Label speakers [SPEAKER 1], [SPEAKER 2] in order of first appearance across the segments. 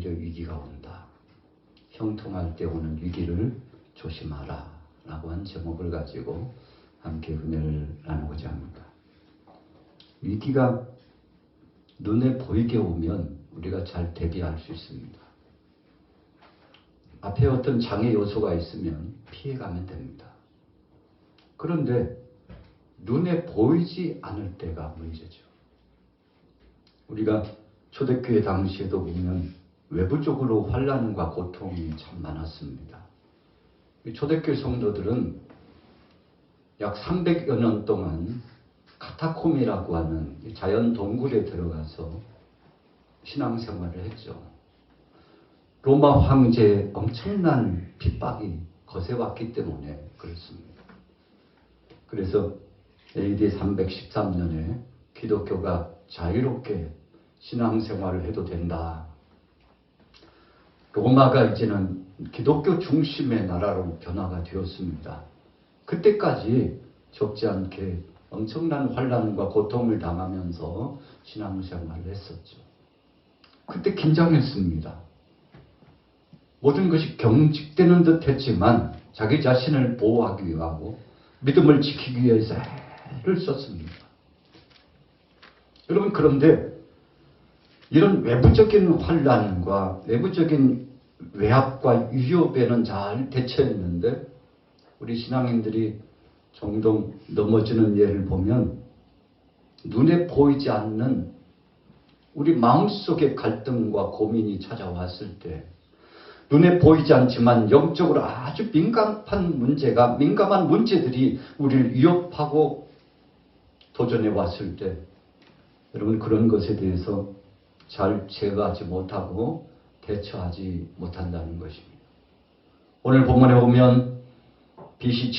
[SPEAKER 1] 오히려 위기가 온다. 형통할 때 오는 위기를 조심하라 라고 한 제목을 가지고 함께 은혜를 나누고자 합니다. 위기가 눈에 보이게 오면 우리가 잘 대비할 수 있습니다. 앞에 어떤 장애 요소가 있으면 피해가면 됩니다. 그런데 눈에 보이지 않을 때가 문제죠. 우리가 초대교회 당시에도 보면 외부적으로 환난과 고통이 참 많았습니다. 초대교회 성도들은 약 300여 년 동안 카타콤이라고 하는 자연 동굴에 들어가서 신앙생활을 했죠. 로마 황제의 엄청난 핍박이 거세왔기 때문에 그렇습니다. 그래서 AD 313년에 기독교가 자유롭게 신앙생활을 해도 된다. 로마가 이제는 기독교 중심의 나라로 변화가 되었습니다. 그때까지 적지 않게 엄청난 환난과 고통을 당하면서 신앙생활을 했었죠. 그때 긴장했습니다. 모든 것이 경직되는 듯 했지만 자기 자신을 보호하기 위하고 믿음을 지키기 위해서 애를 썼습니다. 여러분, 그런데 이런 외부적인 환난과 외부적인 외압과 위협에는 잘 대처했는데 우리 신앙인들이 종종 넘어지는 예를 보면 눈에 보이지 않는 우리 마음속의 갈등과 고민이 찾아왔을 때 눈에 보이지 않지만 영적으로 아주 민감한 문제들이 우리를 위협하고 도전해 왔을 때 여러분, 그런 것에 대해서 잘 제어하지 못하고 대처하지 못한다는 것입니다. 오늘 본문에 보면 BC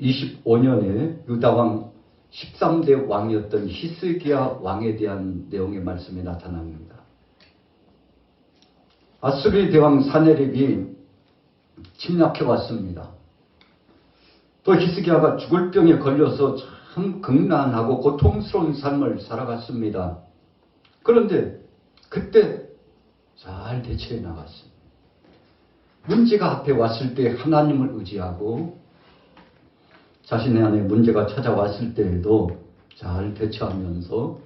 [SPEAKER 1] 725년에 유다왕 13대 왕이었던 히스기야 왕에 대한 내용의 말씀이 나타납니다. 아수르의 대왕 사네립이 침략해 왔습니다. 또 히스기야가 죽을 병에 걸려서 참 극난하고 고통스러운 삶을 살아갔습니다. 그런데 그때 잘 대처해 나갔습니다. 문제가 앞에 왔을 때 하나님을 의지하고 자신의 안에 문제가 찾아왔을 때에도 잘 대처하면서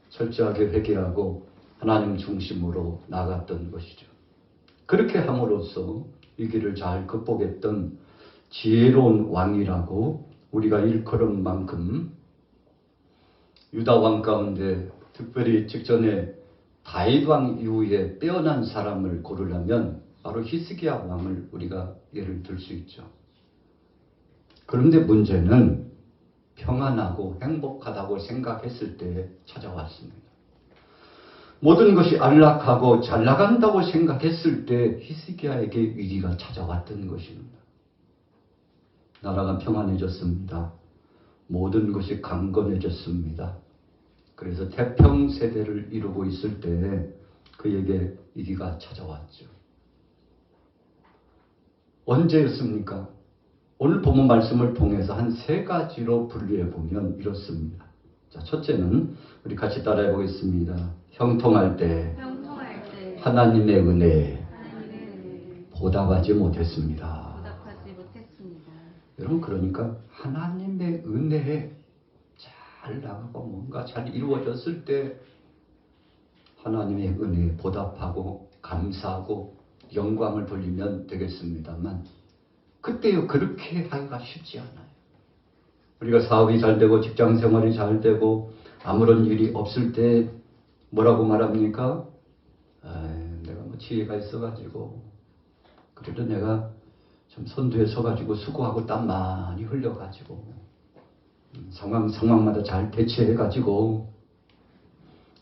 [SPEAKER 1] 철저하게 회개하고 하나님 중심으로 나갔던 것이죠. 그렇게 함으로써 위기를 잘 극복했던 지혜로운 왕이라고 우리가 일컬은 만큼 유다 왕 가운데 특별히 직전에 다윗 왕 이후에 빼어난 사람을 고르려면 바로 히스기야 왕을 우리가 예를 들 수 있죠. 그런데 문제는 평안하고 행복하다고 생각했을 때 찾아왔습니다. 모든 것이 안락하고 잘 나간다고 생각했을 때 히스기야에게 위기가 찾아왔던 것입니다. 나라가 평안해졌습니다. 모든 것이 강건해졌습니다. 그래서 태평세대를 이루고 있을 때 그에게 위기가 찾아왔죠. 언제였습니까? 오늘 본문 말씀을 통해서 한 세 가지로 분류해 보면 이렇습니다. 자, 첫째는 우리 같이 따라해 보겠습니다. 형통할 때 하나님의 은혜 보답하지 못했습니다. 여러분, 그러니까 하나님의 은혜에 잘 나가고 뭔가 잘 이루어졌을 때 하나님의 은혜에 보답하고 감사하고 영광을 돌리면 되겠습니다만 그때요 그렇게 하기가 쉽지 않아요. 우리가 사업이 잘 되고 직장 생활이 잘 되고 아무런 일이 없을 때 뭐라고 말합니까? 내가 뭐 지혜가 있어가지고 그래도 내가 좀 선두에 서가지고 수고하고 땀 많이 흘려가지고 상황마다 잘 대처해가지고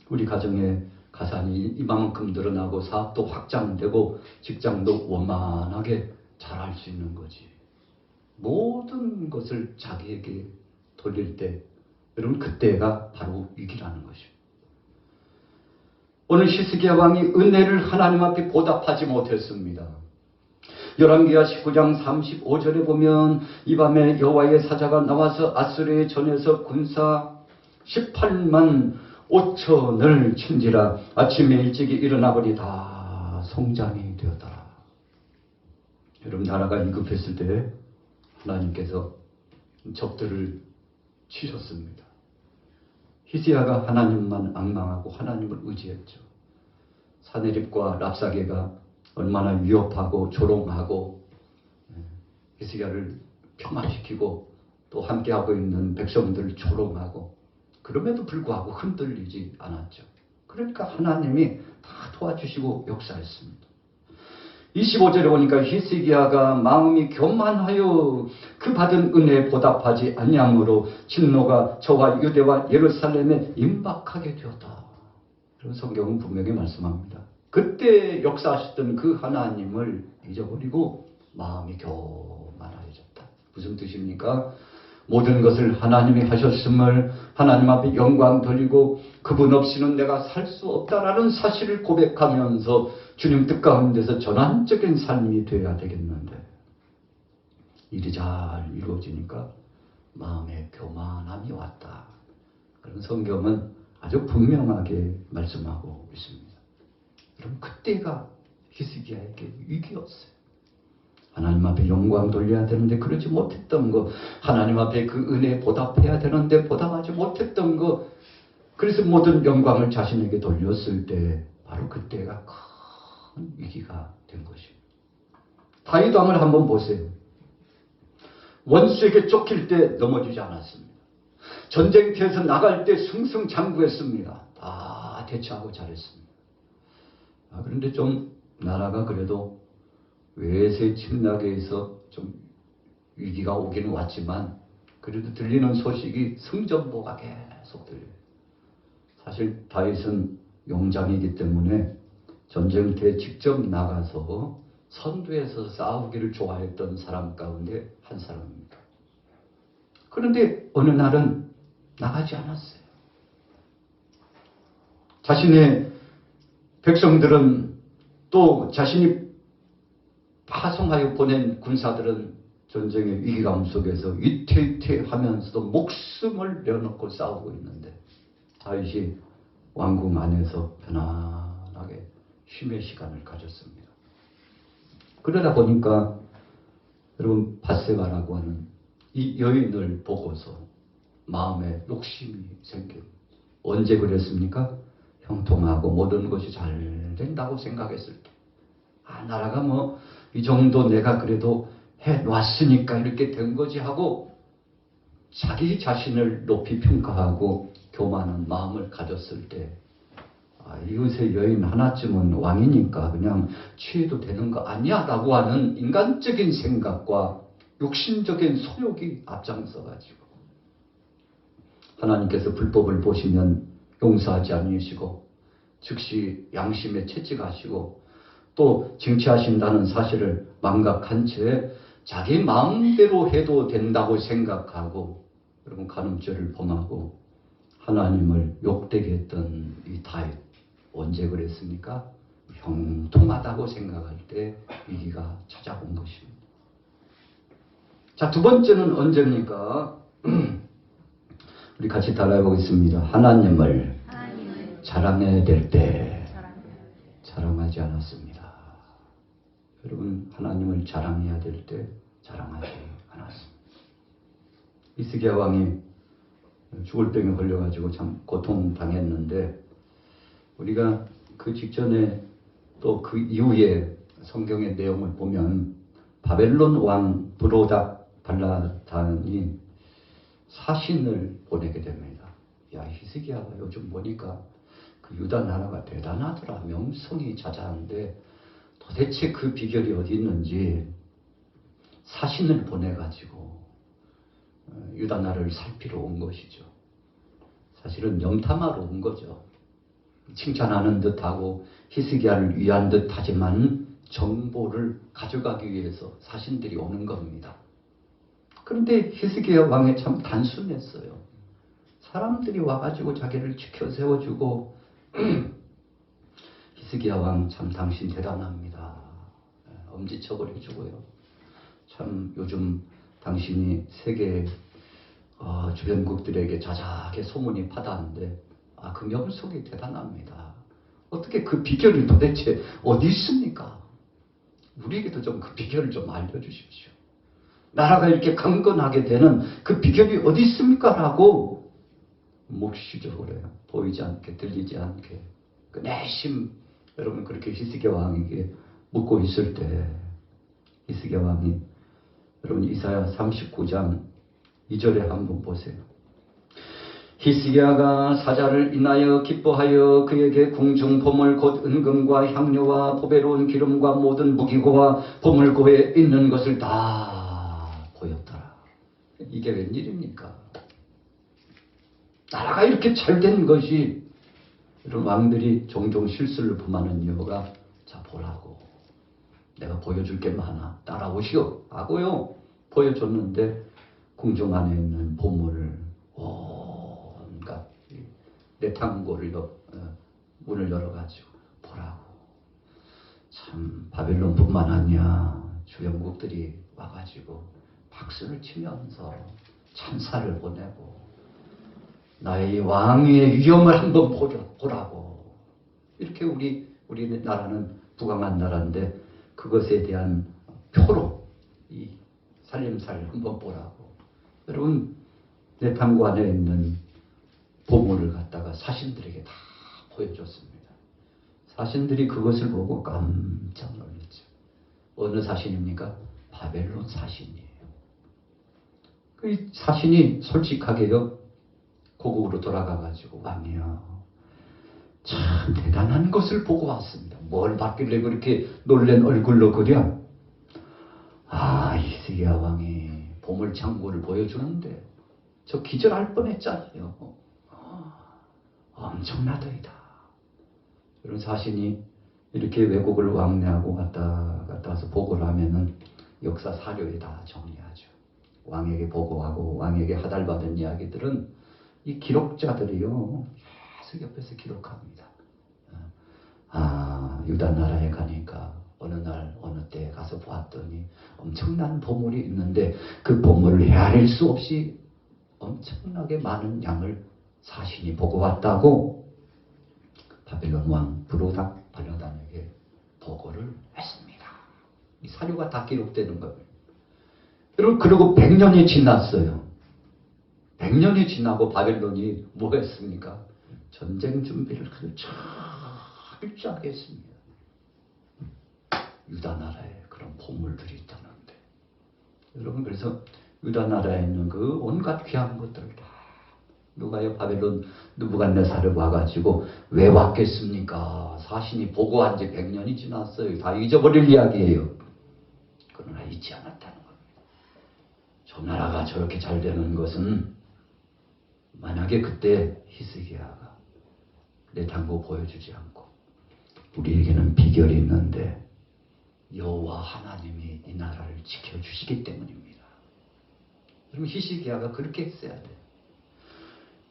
[SPEAKER 1] 우리 가정에 가산이 이만큼 늘어나고 사업도 확장되고 직장도 원만하게 잘할 수 있는 거지. 모든 것을 자기에게 돌릴 때 여러분 그때가 바로 위기라는 것입니다. 오늘 히스기야 왕이 은혜를 하나님 앞에 보답하지 못했습니다. 열왕기하 19장 35절에 보면 이 밤에 여호와의 사자가 나와서 아수르의 전에서 군사 18만 5천을 친지라 아침에 일찍이 일어나버리다 송장이 되었다. 여러분, 나라가 위급했을 때 하나님께서 적들을 치셨습니다. 히스기야가 하나님만 앙망하고 하나님을 의지했죠. 사내립과 랍사게가 얼마나 위협하고 조롱하고 히스기야를 평안시키고 또 함께하고 있는 백성들을 조롱하고, 그럼에도 불구하고 흔들리지 않았죠. 그러니까 하나님이 다 도와주시고 역사했습니다. 25절에 보니까 히스기야가 마음이 교만하여 그 받은 은혜에 보답하지 아니함으로 진노가 저와 유대와 예루살렘에 임박하게 되었다. 그런 성경은 분명히 말씀합니다. 그때 역사하셨던 그 하나님을 잊어버리고 마음이 교만해졌다. 무슨 뜻입니까? 모든 것을 하나님이 하셨음을 하나님 앞에 영광 돌리고 그분 없이는 내가 살 수 없다라는 사실을 고백하면서 주님 뜻 가운데서 전환적인 삶이 되어야 되겠는데, 일이 잘 이루어지니까 마음에 교만함이 왔다. 그런 성경은 아주 분명하게 말씀하고 있습니다. 그럼 그때가 히스기야에게 위기였어요. 하나님 앞에 영광 돌려야 되는데 그러지 못했던 거, 하나님 앞에 그 은혜에 보답해야 되는데 보답하지 못했던 거, 그래서 모든 영광을 자신에게 돌렸을 때 바로 그때가 큰 위기가 된 것입니다. 다윗 왕을 한번 보세요. 원수에게 쫓길 때 넘어지지 않았습니다. 전쟁터에서 나갈 때 승승장구했습니다. 다 대처하고 잘했습니다. 그런데 좀 나라가 그래도 외세 침략에서 좀 위기가 오기는 왔지만 그래도 들리는 소식이 승전보가 계속 들려요. 사실 다윗은 용장이기 때문에 전쟁터에 직접 나가서 선두에서 싸우기를 좋아했던 사람 가운데 한 사람입니다. 그런데 어느 날은 나가지 않았어요. 자신의 백성들은 또 자신이 파송하여 보낸 군사들은 전쟁의 위기감 속에서 위태위태하면서도 목숨을 내어놓고 싸우고 있는데 다윗이 왕궁 안에서 편안하게 쉼의 시간을 가졌습니다. 그러다 보니까 여러분, 밧세바라고 하는 이 여인을 보고서 마음에 욕심이 생깁니다. 언제 그랬습니까? 형통하고 모든 것이 잘 된다고 생각했을 때, 나라가 뭐 이 정도 내가 그래도 해놨으니까 이렇게 된 거지 하고 자기 자신을 높이 평가하고 교만한 마음을 가졌을 때, 이웃의 여인 하나쯤은 왕이니까 그냥 취해도 되는 거 아니야 라고 하는 인간적인 생각과 욕심적인 소욕이 앞장서가지고 하나님께서 불법을 보시면 용서하지 않으시고 즉시 양심에 채찍하시고 또 징치하신다는 사실을 망각한 채 자기 마음대로 해도 된다고 생각하고, 여러분, 간음죄를 범하고 하나님을 욕되게 했던 이 다윗, 언제 그랬습니까? 형통하다고 생각할 때 위기가 찾아온 것입니다. 자, 두 번째는 언제입니까? 우리 같이 따라해 보겠습니다. 하나님을 자랑해야 될 때 자랑하지 않았습니다. 여러분, 하나님을 자랑해야 될 때 자랑하지 않았습니다. 히스기야 왕이 죽을 병에 걸려가지고 참 고통당했는데, 우리가 그 직전에 또 그 이후에 성경의 내용을 보면 바벨론 왕 브로닥 발라단이 사신을 보내게 됩니다. 야, 히스기야가 요즘 보니까 그 유다 나라가 대단하더라. 명성이 자자한데 도대체 그 비결이 어디 있는지 사신을 보내가지고 유다 나라를 살피러 온 것이죠. 사실은 염탐하러 온 거죠. 칭찬하는 듯하고 히스기야를 위한 듯하지만 정보를 가져가기 위해서 사신들이 오는 겁니다. 그런데 히스기야 왕이 참 단순했어요. 사람들이 와가지고 자기를 지켜 세워주고 히스기야 왕 참 당신 대단합니다. 엄지척을 해주고요. 참 요즘 당신이 세계 주변국들에게 자자하게 소문이 파다한데 그 명성이 대단합니다. 어떻게 그 비결이 도대체 어디 있습니까? 우리에게도 좀 그 비결을 좀 알려주십시오. 나라가 이렇게 강건하게 되는 그 비결이 어디 있습니까? 라고 묵시적으로 보이지 않게 들리지 않게 그 내심 여러분 그렇게 히스기야 왕에게 묻고 있을 때 히스기야 왕이 여러분 이사야 39장 2절에 한번 보세요. 히스기야가 사자를 인하여 기뻐하여 그에게 궁중 보물 곧 은금과 향료와 보배로운 기름과 모든 무기고와 보물고에 있는 것을 다 보였더라. 이게 웬일입니까? 나라가 이렇게 잘 된 것이 이런 왕들이 종종 실수를 범하는 이유가 자 보라고 내가 보여줄 게 많아 따라오시오 하고요 보여줬는데 궁중 안에 있는 보물을 온갖 내탕고를 문을 열어가지고 보라고. 참 바벨론뿐만 아니야 주영국들이 와가지고 박수를 치면서 찬사를 보내고 나의 왕위의 위엄을 한번 보라고. 이렇게 우리나라는 부강한 나라인데 그것에 대한 표로 이 살림살이를 한번 보라고. 여러분 내탕고 안에 있는 보물을 갖다가 사신들에게 다 보여줬습니다. 사신들이 그것을 보고 깜짝 놀랐죠. 어느 사신입니까? 바벨론 사신이에요. 그 사신이 솔직하게요 고국으로 돌아가가지고 왕이요 참 대단한 것을 보고 왔습니다. 뭘 봤길래 그렇게 놀란 얼굴로 그려? 아 히스기야 왕이 보물창고를 보여주는데 저 기절할 뻔했잖아요. 엄청나더이다. 이런 사신이 이렇게 왜곡을 왕래하고 갔다 와서 보고를 하면은 역사 사료에 다 정리하죠. 왕에게 보고하고 왕에게 하달받은 이야기들은 이 기록자들이요 계속 옆에서 기록합니다. 아 유다 나라에 가니까 어느 날 어느 때 가서 보았더니 엄청난 보물이 있는데 그 보물을 헤아릴 수 없이 엄청나게 많은 양을 사신이 보고 왔다고 바벨론 왕 블로단에게 보고를 했습니다. 이 사료가 다 기록되는 거예요. 여러분 그리고 100년이 지났어요. 100년이 지나고 바벨론이 뭐 했습니까? 전쟁 준비를 아주 철저하게 했습니다. 유다 나라에 그런 보물들이 있다는데 여러분 그래서 유다 나라에 있는 그 온갖 귀한 것들을 다 누가요? 바벨론 느부갓네살을 와가지고 왜 왔겠습니까? 사신이 보고한 지 100년이 지났어요. 다 잊어버릴 이야기예요. 그러나 잊지 않았다는 겁니다. 저 나라가 저렇게 잘 되는 것은 만약에 그때 히스기야가 내탕고 보여주지 않고 우리에게는 비결이 있는데 여호와 하나님이 이 나라를 지켜주시기 때문입니다. 여러분 히스기야가 그렇게 했어야 돼요.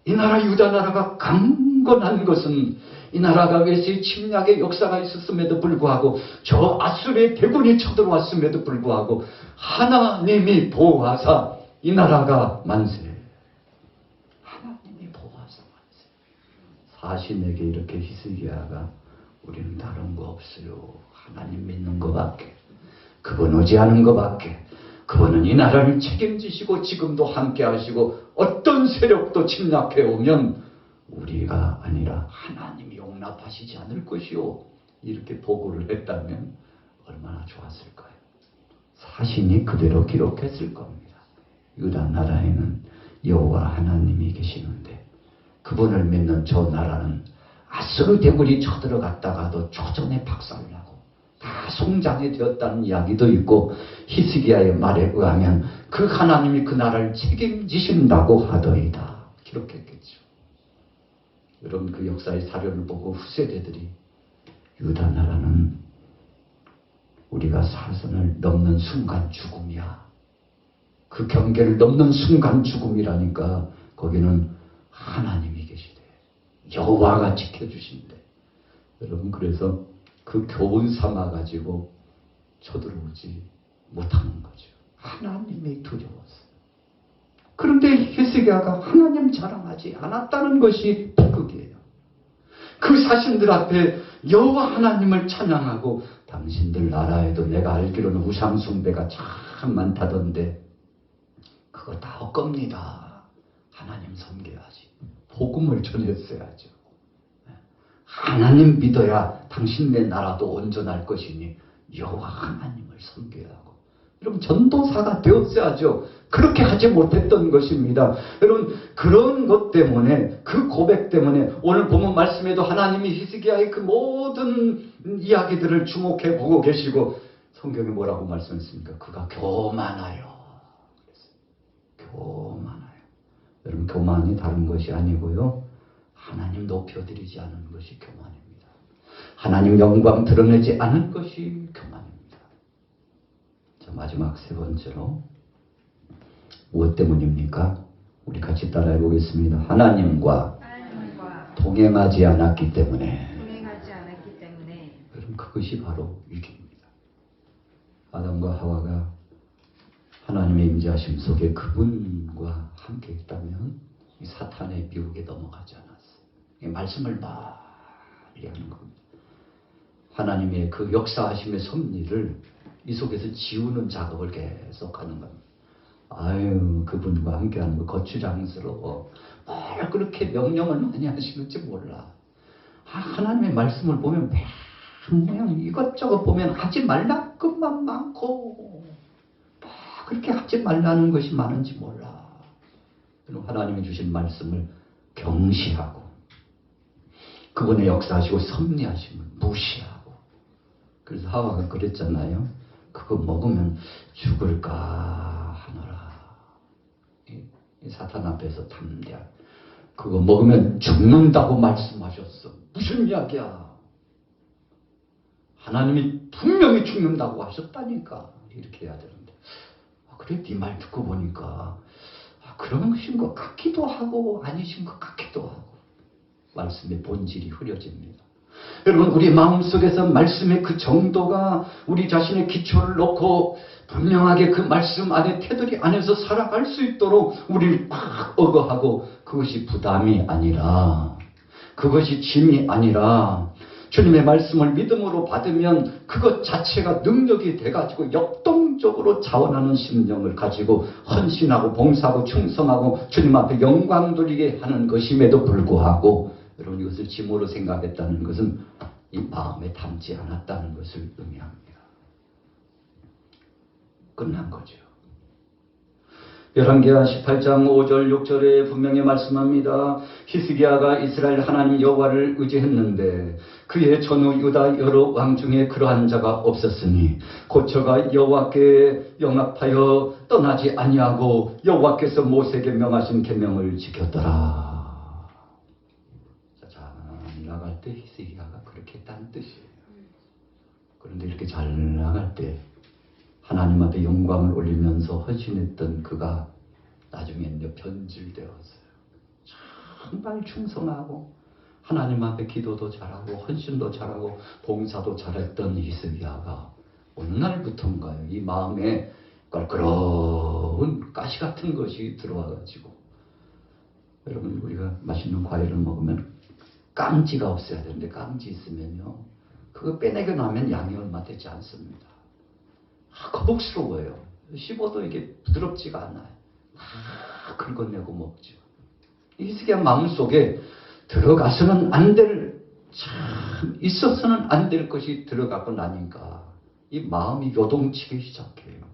[SPEAKER 1] 이 나라 유다 나라가 강건한 것은 이 나라가 외세의 침략의 역사가 있었음에도 불구하고 저 아수르의 대군이 쳐들어왔음에도 불구하고 하나님이 보호하사 이 나라가 만세. 하나님이 보호하사 만세. 사신에게 이렇게 히스기야가 우리는 다른 거 없어요. 하나님 믿는 것밖에. 그분 의지하는 것밖에. 그분은 이 나라를 책임지시고 지금도 함께 하시고 어떤 세력도 침략해 오면 우리가 아니라 하나님이 용납하시지 않을 것이요. 이렇게 보고를 했다면 얼마나 좋았을까요? 사신이 그대로 기록했을 겁니다. 유다 나라에는 여호와 하나님이 계시는데 그분을 믿는 저 나라는 아수르 대군이 쳐들어갔다가도 초전에 박살나고 다 송장이 되었다는 이야기도 있고 히스기야의 말에 의하면 그 하나님이 그 나라를 책임지신다고 하더이다. 기록했겠죠. 여러분 그 역사의 사료를 보고 후세대들이 유다 나라는 우리가 사선을 넘는 순간 죽음이야. 그 경계를 넘는 순간 죽음이라니까 거기는 하나님이 계시대. 여호와가 지켜주신대. 여러분 그래서 그 교훈 삼아가지고 쳐들어오지 못하는 거죠. 하나님이 두려웠어요. 그런데 히스기야가 하나님 자랑하지 않았다는 것이 비극이에요. 그 사신들 앞에 여호와 하나님을 찬양하고 당신들 나라에도 내가 알기로는 우상 숭배가 참 많다던데 그거 다 헛겁니다. 하나님 섬겨야지. 복음을 전했어야죠. 하나님 믿어야 당신네 나라도 온전할 것이니 여호와 하나님을 섬겨야 하고. 여러분 전도사가 되었어야죠. 그렇게 하지 못했던 것입니다. 여러분 그런 것 때문에 그 고백 때문에 오늘 본문 말씀에도 하나님이 히스기야의 그 모든 이야기들을 주목해 보고 계시고 성경에 뭐라고 말씀했습니까? 그가 교만하여. 교만하여. 여러분 교만이 다른 것이 아니고요. 하나님 높여드리지 않은 것이 교만입니다. 하나님 영광 드러내지 않은 것이 교만입니다. 자, 마지막 세 번째로 무엇 때문입니까? 우리 같이 따라해 보겠습니다. 하나님과 동행하지 않았기 때문에. 여러분 그것이 바로 위기입니다. 아담과 하와가 하나님의 임재하심 속에 그분과 함께 있다면 이 사탄의 미혹에 넘어가지 않았어요. 이 말씀을 많이 하는 겁니다. 하나님의 그 역사하심의 섭리를 이 속에서 지우는 작업을 계속하는 겁니다. 아유 그분과 함께하는 거 거추장스러워. 뭘 그렇게 명령을 많이 하시는지 몰라. 하나님의 말씀을 보면 모양 이것저것 보면 하지 말라 것만 많고 그렇게 하지 말라는 것이 많은지 몰라. 하나님이 주신 말씀을 경시하고 그분의 역사하시고 섭리하심을 무시하고. 그래서 하와가 그랬잖아요. 그거 먹으면 죽을까 하노라. 이 사탄 앞에서 담대. 그거 먹으면 죽는다고 말씀하셨어. 무슨 이야기야. 하나님이 분명히 죽는다고 하셨다니까. 이렇게 해야 되는데 그래 네 말 듣고 보니까 그런 것인 것 같기도 하고 아니신 것 같기도 하고. 말씀의 본질이 흐려집니다. 여러분 우리 마음속에서 말씀의 그 정도가 우리 자신의 기초를 놓고 분명하게 그 말씀 안에 테두리 안에서 살아갈 수 있도록 우리를 막 억어하고 그것이 부담이 아니라 그것이 짐이 아니라 주님의 말씀을 믿음으로 받으면 그것 자체가 능력이 돼가지고 역동적으로 자원하는 심령을 가지고 헌신하고 봉사하고 충성하고 주님 앞에 영광 돌리게 하는 것임에도 불구하고 여러분 이것을 짐으로 생각했다는 것은 이 마음에 담지 않았다는 것을 의미합니다. 끝난 거죠. 열왕기하 18장 5절 6절에 분명히 말씀합니다. 히스기야가 이스라엘 하나님 여호와를 의지했는데 그의 전후 유다 여러 왕 중에 그러한 자가 없었으니 고초가 여호와께 영합하여 떠나지 아니하고 여호와께서 모세에게 명하신 계명을 지켰더라. 자, 나갈 때 히스기야가 그렇게 했다는 뜻이에요. 그런데 이렇게 잘 나갈 때 하나님 앞에 영광을 올리면서 헌신했던 그가 나중에는 변질되었어요. 정말 충성하고 하나님 앞에 기도도 잘하고 헌신도 잘하고 봉사도 잘했던 히스기야가 어느 날부터인가요? 이 마음에 껄끄러운 가시 같은 것이 들어와가지고 여러분 우리가 맛있는 과일을 먹으면 깡지가 없어야 되는데 깡지 있으면요 그거 빼내고 나면 양이 얼마 되지 않습니다. 거북스러워요. 씹어도 이게 부드럽지가 않아요. 긁어내고 먹죠. 히스기야 마음속에 들어가서는 안 될, 참 있어서는 안 될 것이 들어가고 나니까 이 마음이 요동치기 시작해요.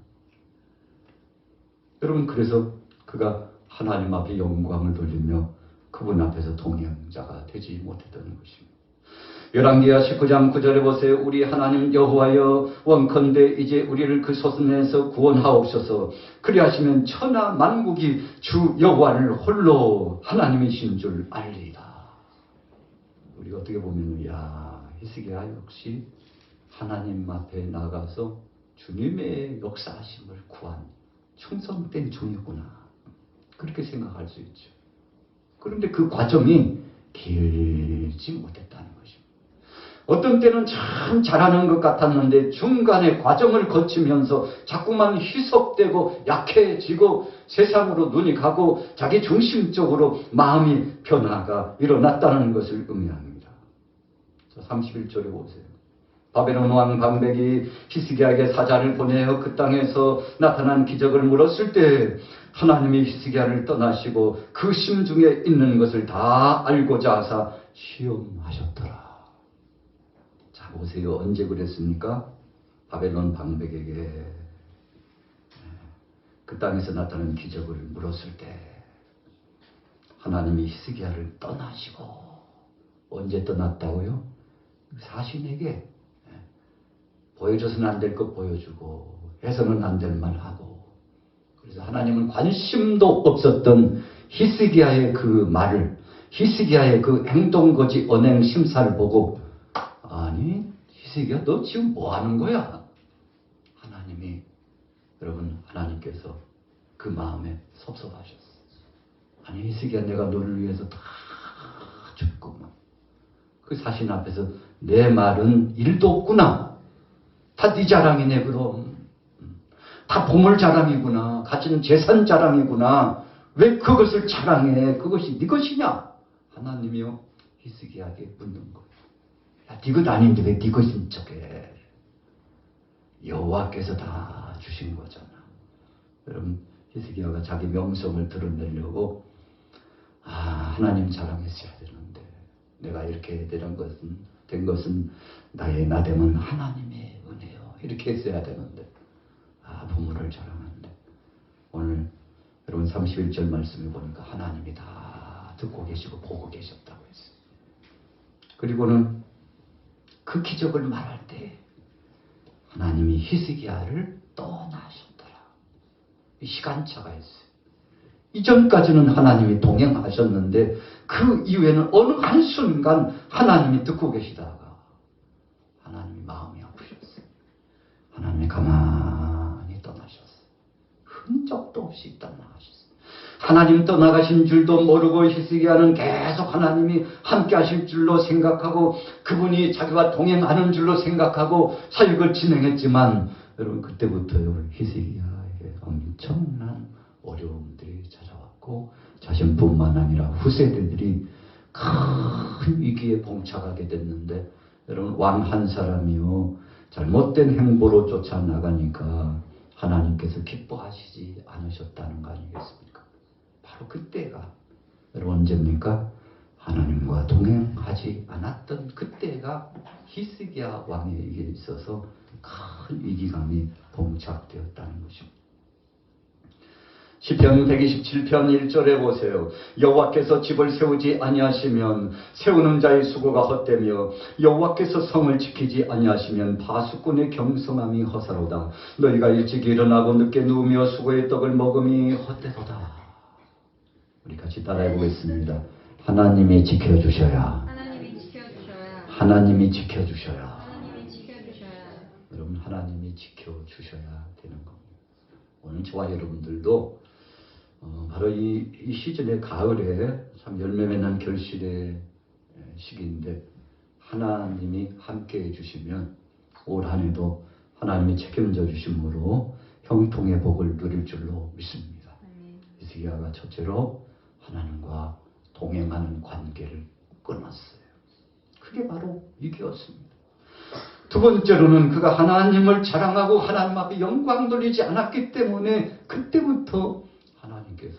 [SPEAKER 1] 여러분 그래서 그가 하나님 앞에 영광을 돌리며 그분 앞에서 동행자가 되지 못했던 것입니다. 열왕기하 19장 9절에 보세요. 우리 하나님 여호와여 원컨대 이제 우리를 그 소순에서 구원하옵소서. 그리하시면 천하 만국이 주 여호와를 홀로 하나님이신 줄 알리이다. 우리가 어떻게 보면 야 히스기야 역시 하나님 앞에 나가서 주님의 역사하심을 구한 충성된 종이구나. 그렇게 생각할 수 있죠. 그런데 그 과정이 길지 못했다는 것입니다. 어떤 때는 참 잘하는 것 같았는데 중간에 과정을 거치면서 자꾸만 희석되고 약해지고 세상으로 눈이 가고 자기 중심적으로 마음이 변화가 일어났다는 것을 의미합니다. 31절에 보세요. 바벨론 왕 방백이 히스기야에게 사자를 보내어 그 땅에서 나타난 기적을 물었을 때 하나님이 히스기야를 떠나시고 그 심중에 있는 것을 다 알고자 하사 시험하셨더라. 자 보세요. 언제 그랬습니까? 바벨론 방백에게 그 땅에서 나타난 기적을 물었을 때 하나님이 히스기야를 떠나시고 언제 떠났다고요? 사신에게 보여줘서는 안 될 것 보여주고 해서는 안 될 말 하고 그래서 하나님은 관심도 없었던 히스기야의 그 말을 히스기야의 그 행동거지 언행 심사를 보고 아니 히스기야 너 지금 뭐 하는 거야? 하나님이 여러분 하나님께서 그 마음에 섭섭하셨어요. 아니 히스기야 내가 너를 위해서 다 줬구만. 그 사신 앞에서 내 말은 일도 없구나. 다 네 자랑이네 그럼. 다 보물 자랑이구나. 가진 재산 자랑이구나. 왜 그것을 자랑해? 그것이 네 것이냐? 하나님이요 히스기야에게 묻는 거예요. 야, 네 것 아닌데 왜 네 것인 척해? 여호와께서 다 주신 거잖아. 여러분 히스기야가 자기 명성을 드러내려고 하나님 자랑했어야 되는데 내가 이렇게 된 것은 나의 나됨은 하나님의 은혜요. 이렇게 했어야 되는데 부모를 자랑하는데 오늘 여러분 31절 말씀을 보니까 하나님이 다 듣고 계시고 보고 계셨다고 했어요. 그리고는 그 기적을 말할 때 하나님이 히스기야를 떠나셨더라. 시간차가 있어요. 이전까지는 하나님이 동행하셨는데 그 이후에는 어느 한순간 하나님이 듣고 계시다가 하나님이 마음이 아프셨어요. 하나님이 가만히 떠나셨어요. 흔적도 없이 떠나가셨어요. 하나님 떠나가신 줄도 모르고 히스기야는 계속 하나님이 함께 하실 줄로 생각하고 그분이 자기와 동행하는 줄로 생각하고 사역을 진행했지만 여러분 그때부터요 히스기야에게 엄청난 어려움들이 찾아왔고 자신뿐만 아니라 후세대들이 큰 위기에 봉착하게 됐는데 여러분 왕 한 사람이요 잘못된 행보로 쫓아나가니까 하나님께서 기뻐하시지 않으셨다는 거 아니겠습니까? 바로 그때가 여러분 언제입니까? 하나님과 동행하지 않았던 그때가 히스기야 왕에게 있어서 큰 위기감이 봉착되었다는 것입니다. 시편 127편 1절에 보세요. 여호와께서 집을 세우지 아니하시면 세우는 자의 수고가 헛되며 여호와께서 성을 지키지 아니하시면 파수꾼의 경성함이 허사로다. 너희가 일찍 일어나고 늦게 누우며 수고의 떡을 먹음이 헛되도다. 우리 같이 따라해 보겠습니다. 하나님이 지켜주셔야.
[SPEAKER 2] 하나님이 지켜주셔야.
[SPEAKER 1] 하나님이 지켜주셔야.
[SPEAKER 2] 하나님이 지켜주셔야.
[SPEAKER 1] 여러분 하나님이 지켜주셔야 되는 겁니다. 오늘 저와 여러분들도 바로 이 시즌의 가을에 참 열매 맺는 결실의 시기인데 하나님이 함께 해주시면 올 한 해도 하나님이 책임져 주심으로 형통의 복을 누릴 줄로 믿습니다. 히스기야가 첫째로 하나님과 동행하는 관계를 끊었어요. 그게 바로 위기였습니다. 두 번째로는 그가 하나님을 자랑하고 하나님 앞에 영광 돌리지 않았기 때문에 그때부터 하나님께서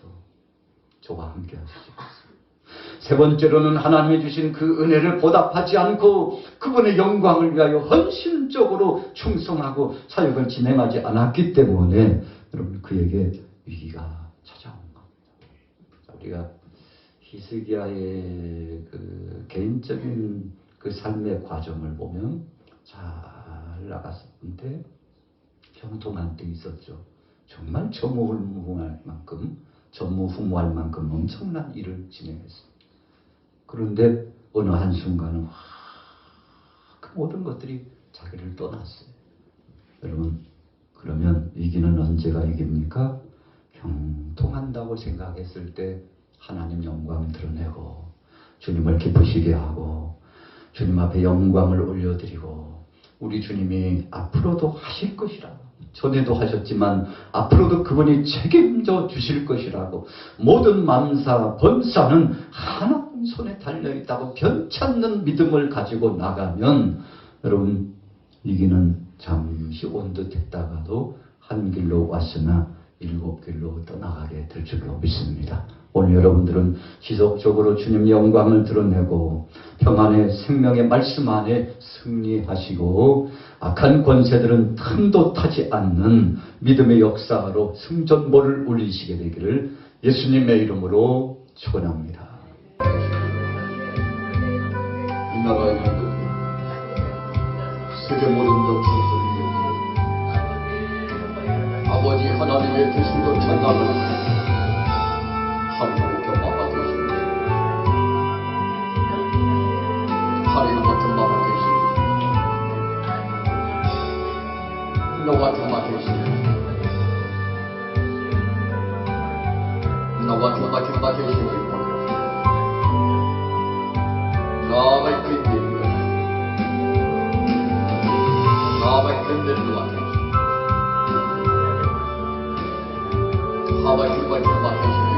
[SPEAKER 1] 저와 함께 하시지 않습니다. 세 번째로는 하나님이 주신 그 은혜를 보답하지 않고 그분의 영광을 위하여 헌신적으로 충성하고 사역을 진행하지 않았기 때문에 여러분 그에게 위기가 찾아온 겁니다. 우리가 히스기야의 그 개인적인 그 삶의 과정을 보면 잘 나갔었는데 형통한 때 있었죠. 정말 전무후무할 만큼 엄청난 일을 진행했습니다. 그런데 어느 한순간은 그 모든 것들이 자기를 떠났어요. 여러분 그러면 위기는 언제가 이깁니까? 형통한다고 생각했을 때 하나님 영광 드러내고 주님을 기쁘시게 하고 주님 앞에 영광을 올려드리고 우리 주님이 앞으로도 하실 것이라 전에도 하셨지만 앞으로도 그분이 책임져 주실 것이라고, 모든 만사 번사는 하나님 손에 달려있다고 변찮는 믿음을 가지고 나가면 여러분 이기는 잠시 온 듯 했다가도 한 길로 왔으나 일곱 길로 떠나가게 될 줄로 믿습니다. 오늘 여러분들은 지속적으로 주님 영광을 드러내고 평안의 생명의 말씀 안에 승리하시고 악한 권세들은 틈도 타지 않는 믿음의 역사로 승전보를 울리시게 되기를 예수님의 이름으로 축원합니다.
[SPEAKER 3] 이 나라의 민족, 세계 모든 족속들이 아버지 하나님의 계시던 찬양을 하나님의 경마가 되십니다. 하나님의 경마가 되십니다. 너와 경마 되십니다. 너와 경마 되십니다. 나와 그리스도를 나와 그리스도를 맡으시오. 나와 그리스도를 맡으시오.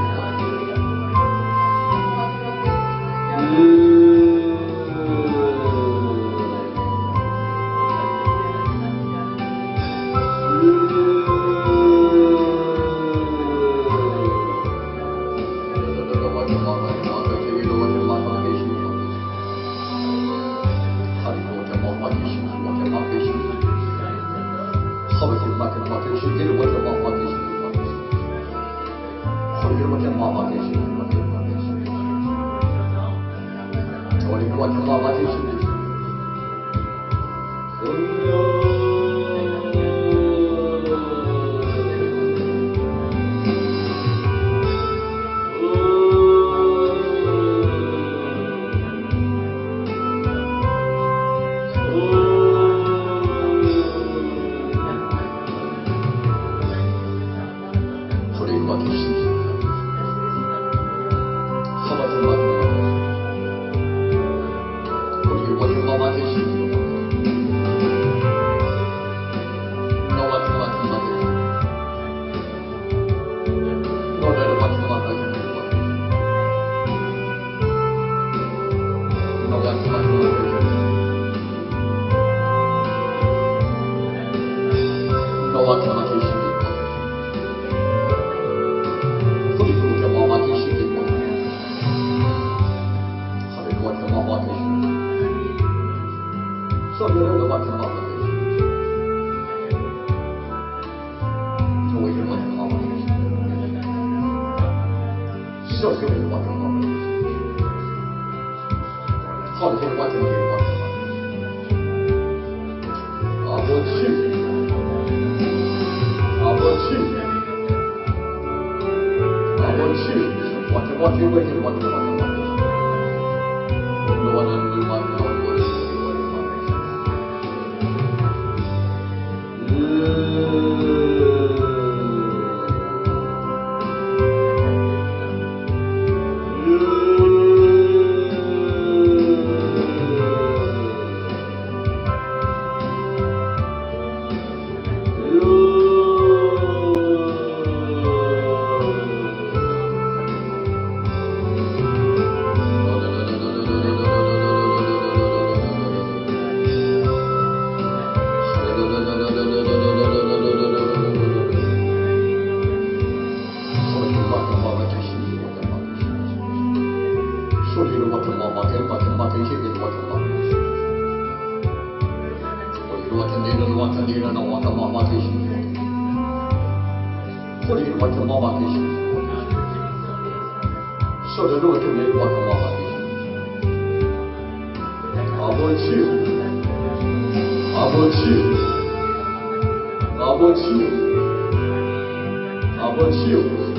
[SPEAKER 3] 아버지요